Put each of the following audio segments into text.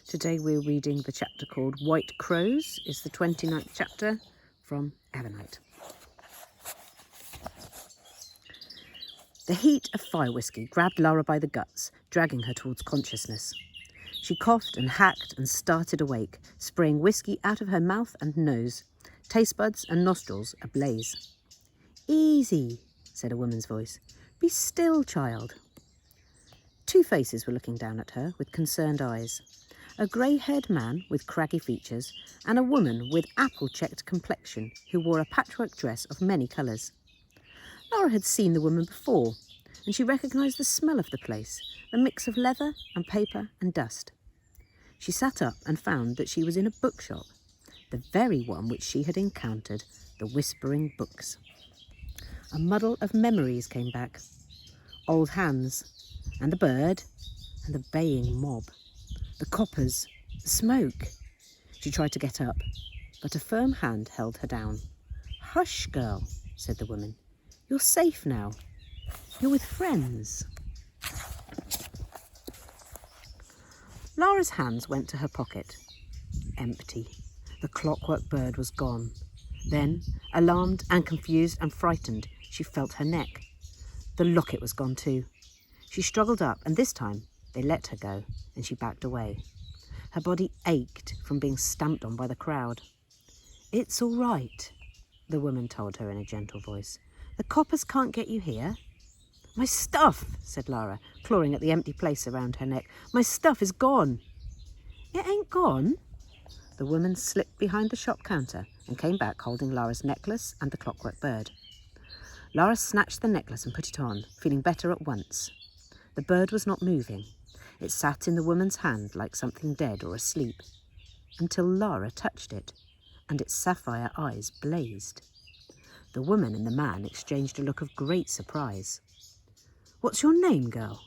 Today we're reading the chapter called Whitecrows. It's the 29th chapter from EVERNIGHT. The heat of fire whiskey grabbed Lara by the guts, dragging her towards consciousness. She coughed and hacked and started awake, spraying whiskey out of her mouth and nose, taste buds and nostrils ablaze. "Easy," said a woman's voice. "Be still, child." Two faces were looking down at her with concerned eyes. A grey-haired man with craggy features and a woman with apple-checked complexion who wore a patchwork dress of many colours. Lara had seen the woman before, and she recognised the smell of the place, the mix of leather and paper and dust. She sat up and found that she was in a bookshop, the very one which she had encountered, the Whispering Books. A muddle of memories came back. Old hands, and the bird, and the baying mob. The coppers, the smoke. She tried to get up, but a firm hand held her down. "Hush, girl," said the woman. "You're safe now. You're with friends." Lara's hands went to her pocket. Empty. The clockwork bird was gone. Then, alarmed and confused and frightened, she felt her neck. The locket was gone too. She struggled up, and this time they let her go, and she backed away. Her body ached from being stamped on by the crowd. "It's all right," the woman told her in a gentle voice. "The coppers can't get you here." "My stuff," said Lara, clawing at the empty place around her neck. "My stuff is gone." "It ain't gone." The woman slipped behind the shop counter and came back holding Lara's necklace and the clockwork bird. Lara snatched the necklace and put it on, feeling better at once. The bird was not moving. It sat in the woman's hand like something dead or asleep, until Lara touched it, and its sapphire eyes blazed. The woman and the man exchanged a look of great surprise. "What's your name, girl?"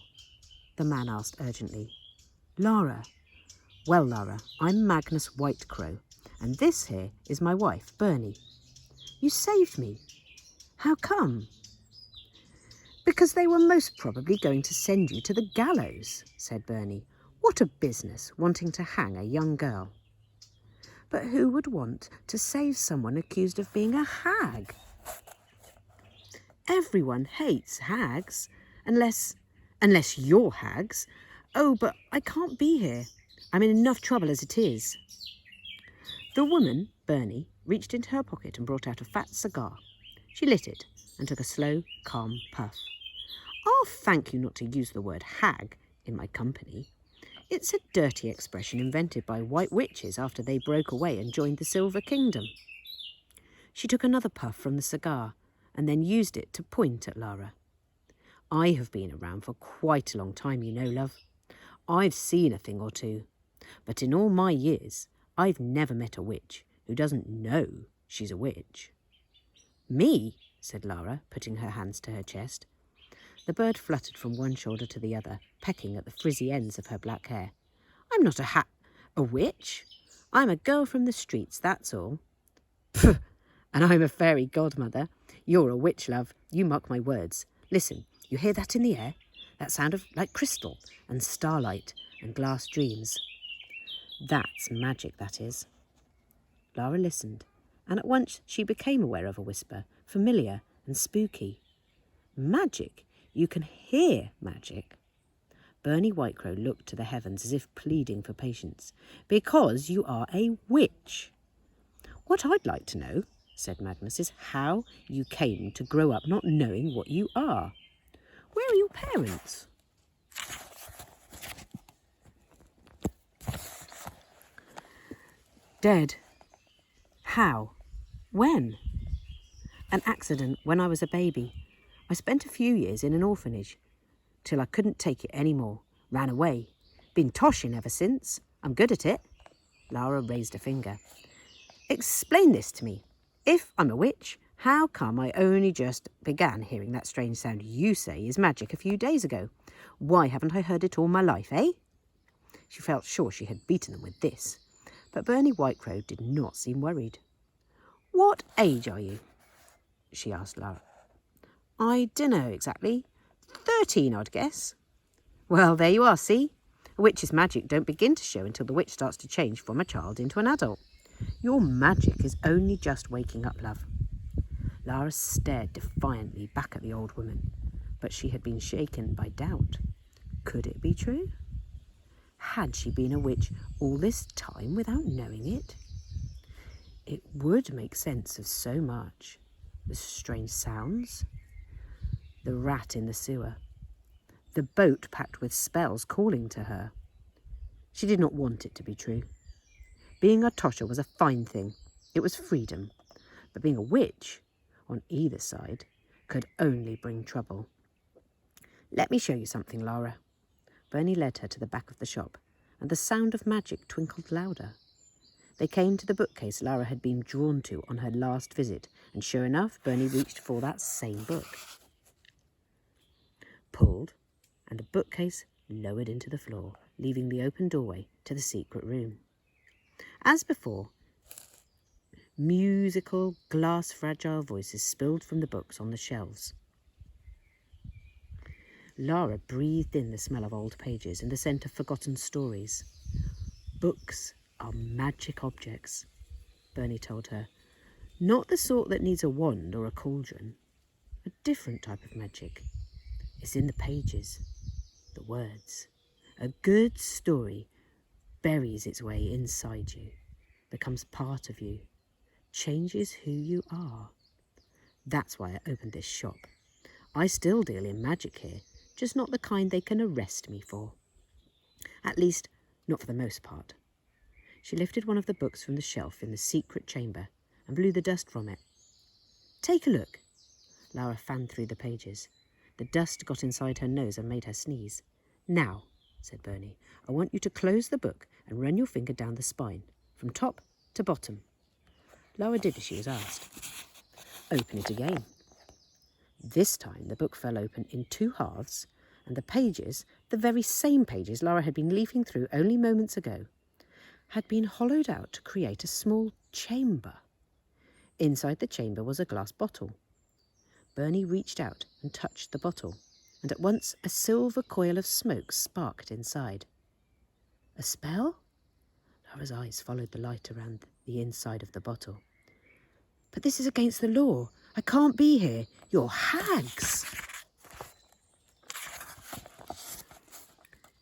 the man asked urgently. "Lara." "Well, Lara, I'm Magnus Whitecrow, and this here is my wife, Bernie." "You saved me. How come?" "Because they were most probably going to send you to the gallows," said Bernie. "What a business, wanting to hang a young girl." "But who would want to save someone accused of being a hag?" "Everyone hates hags, unless you're hags. Oh, but I can't be here. I'm in enough trouble as it is." The woman, Bernie, reached into her pocket and brought out a fat cigar. She lit it and took a slow, calm puff. "I'll thank you not to use the word hag in my company. It's a dirty expression invented by white witches after they broke away and joined the Silver Kingdom." She took another puff from the cigar and then used it to point at Lara. "I have been around for quite a long time, you know, love. I've seen a thing or two, but in all my years, I've never met a witch who doesn't know she's a witch." "Me?" said Lara, putting her hands to her chest. The bird fluttered from one shoulder to the other, pecking at the frizzy ends of her black hair. "I'm not a witch. I'm a girl from the streets, that's all." "Pfft! And I'm a fairy godmother. You're a witch, love. You mark my words. Listen, you hear that in the air? That sound of like crystal and starlight and glass dreams. That's magic, that is." Lara listened, and at once she became aware of a whisper, familiar and spooky. "Magic? You can hear magic?" Bernie Whitecrow looked to the heavens as if pleading for patience. "Because you are a witch." "What I'd like to know," said Magnus, "is how you came to grow up not knowing what you are. Where are your parents?" "Dead." "How? When?" "An accident when I was a baby. I spent a few years in an orphanage, till I couldn't take it any more. Ran away. Been toshing ever since. I'm good at it." Lara raised a finger. "Explain this to me. If I'm a witch, how come I only just began hearing that strange sound you say is magic a few days ago? Why haven't I heard it all my life, eh?" She felt sure she had beaten them with this, but Bernie Whitecrow did not seem worried. "What age are you?" she asked Lara. "I dunno exactly. 13, I'd guess." "Well, there you are, see? A witch's magic don't begin to show until the witch starts to change from a child into an adult. Your magic is only just waking up, love. Lara stared defiantly back at the old woman, but she had been shaken by doubt. Could it be true? Had she been a witch all this time without knowing it? It would make sense of so much. The strange sounds, the rat in the sewer, the boat packed with spells calling to her. She did not want it to be true. Being a tosher was a fine thing. It was freedom. But being a witch, on either side, could only bring trouble. Let me show you something, Lara. Bernie led her to the back of the shop, and the sound of magic twinkled louder. They came to the bookcase Lara had been drawn to on her last visit, and sure enough, Bernie reached for that same book. Pulled, and the bookcase lowered into the floor, leaving the open doorway to the secret room. As before, musical, glass-fragile voices spilled from the books on the shelves. Lara breathed in the smell of old pages and the scent of forgotten stories. Books are magic objects, Bernie told her. Not the sort that needs a wand or a cauldron. A different type of magic. It's in the pages, the words. A good story buries its way inside you, becomes part of you, changes who you are. That's why I opened this shop. I still deal in magic here, just not the kind they can arrest me for. At least, not for the most part. She lifted one of the books from the shelf in the secret chamber and blew the dust from it. Take a look. Lara fanned through the pages. The dust got inside her nose and made her sneeze. Now, said Bernie, I want you to close the book and run your finger down the spine, from top to bottom. Lara did as she was asked. Open it again. This time the book fell open in two halves, and the pages, the very same pages Lara had been leafing through only moments ago, had been hollowed out to create a small chamber. Inside the chamber was a glass bottle. Bernie reached out and touched the bottle, and at once a silver coil of smoke sparked inside. A spell? Lara's eyes followed the light around the inside of the bottle. But this is against the law. I can't be here. You're hags.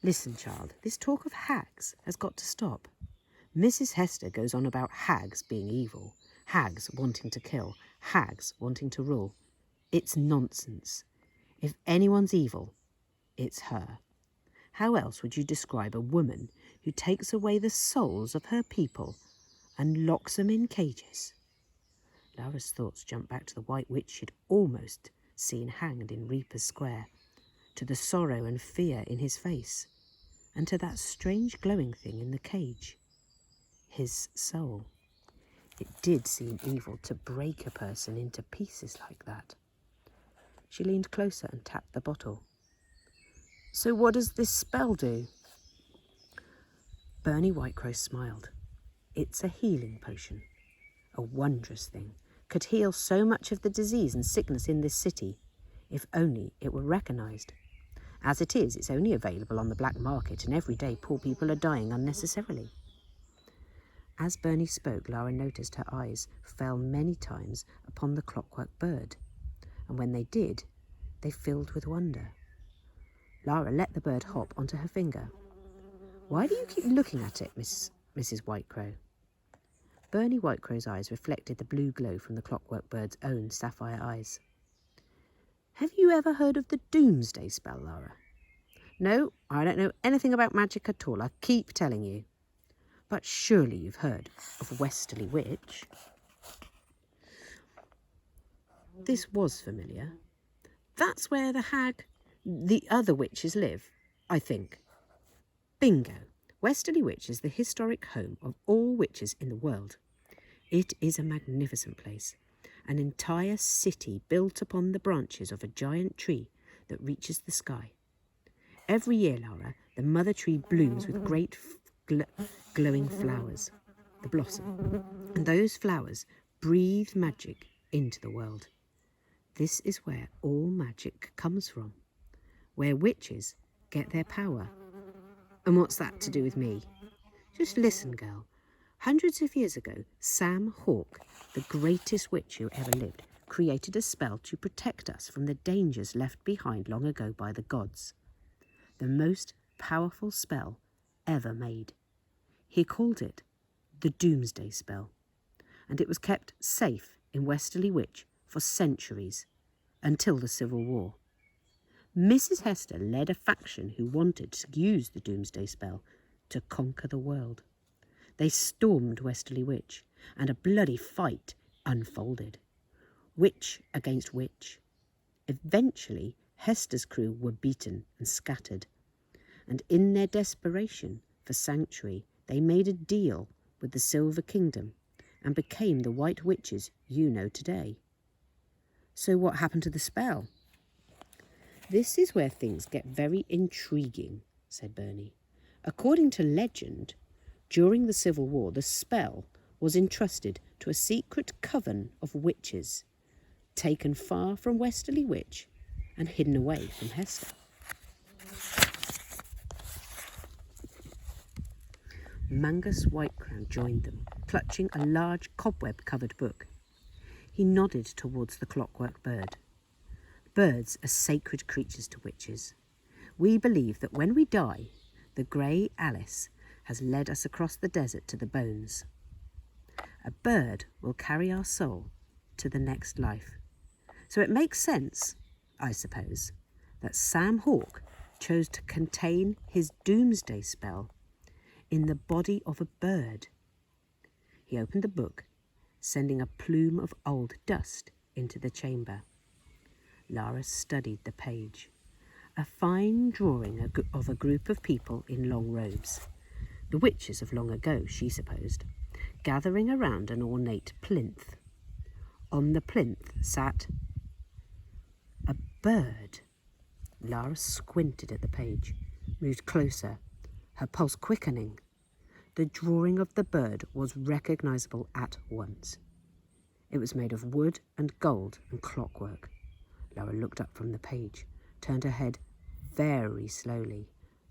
Listen, child, this talk of hags has got to stop. Mrs. Hester goes on about hags being evil, hags wanting to kill, hags wanting to rule. It's nonsense. If anyone's evil, it's her. How else would you describe a woman who takes away the souls of her people and locks them in cages? Lara's thoughts jumped back to the white witch she'd almost seen hanged in Reaper's Square, to the sorrow and fear in his face, and to that strange glowing thing in the cage. His soul. It did seem evil to break a person into pieces like that. She leaned closer and tapped the bottle. So what does this spell do? Bernie Whitecrows smiled. It's a healing potion. A wondrous thing. Could heal so much of the disease and sickness in this city, if only it were recognised. As it is, it's only available on the black market, and every day poor people are dying unnecessarily. As Bernie spoke, Lara noticed her eyes fell many times upon the clockwork bird, and when they did, they filled with wonder. Lara let the bird hop onto her finger. Why do you keep looking at it, Mrs. Whitecrow? Bernie Whitecrow's eyes reflected the blue glow from the clockwork bird's own sapphire eyes. Have you ever heard of the doomsday spell, Lara? No, I don't know anything about magic at all, I keep telling you. But surely you've heard of Westerly Witch. This was familiar. That's where the other witches live, I think. Bingo. Westerly Witch is the historic home of all witches in the world. It is a magnificent place, an entire city built upon the branches of a giant tree that reaches the sky. Every year, Lara, the mother tree blooms with great glowing flowers, the blossom, and those flowers breathe magic into the world. This is where all magic comes from, where witches get their power. And what's that to do with me? Just listen, girl. Hundreds of years ago, Sam Hawke, the greatest witch who ever lived, created a spell to protect us from the dangers left behind long ago by the gods. The most powerful spell ever made. He called it the Doomsday Spell, and it was kept safe in Westerly Witch for centuries, until the Civil War. Mrs. Hester led a faction who wanted to use the Doomsday Spell to conquer the world. They stormed Westerly Witch, and a bloody fight unfolded. Witch against witch. Eventually, Hester's crew were beaten and scattered, and in their desperation for sanctuary, they made a deal with the Silver Kingdom and became the White Witches you know today. So what happened to the spell? This is where things get very intriguing, said Bernie. According to legend, during the Civil War, the spell was entrusted to a secret coven of witches, taken far from Westerly Witch and hidden away from Hester. Mangus Whitecrows joined them, clutching a large cobweb-covered book. He nodded towards the clockwork bird. Birds are sacred creatures to witches. We believe that when we die, the grey Alice has led us across the desert to the bones. A bird will carry our soul to the next life. So it makes sense, I suppose, that Sam Hawke chose to contain his doomsday spell in the body of a bird. He opened the book, sending a plume of old dust into the chamber. Lara studied the page. A fine drawing of a group of people in long robes. The witches of long ago, she supposed, gathering around an ornate plinth. On the plinth sat a bird. Lara squinted at the page, moved closer, her pulse quickening. The drawing of the bird was recognisable at once. It was made of wood and gold and clockwork. Lara looked up from the page, turned her head very slowly,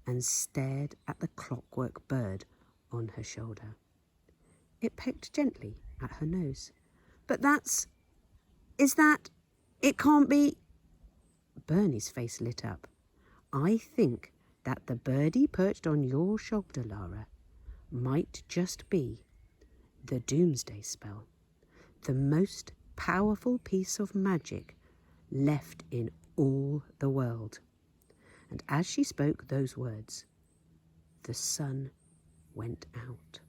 and stared at the clockwork bird on her shoulder. It pecked gently at her nose. But it can't be... Bernie's face lit up. I think that the birdie perched on your shoulder, Lara, might just be the Doomsday Spell, the most powerful piece of magic left in all the world. And as she spoke those words, the sun went out.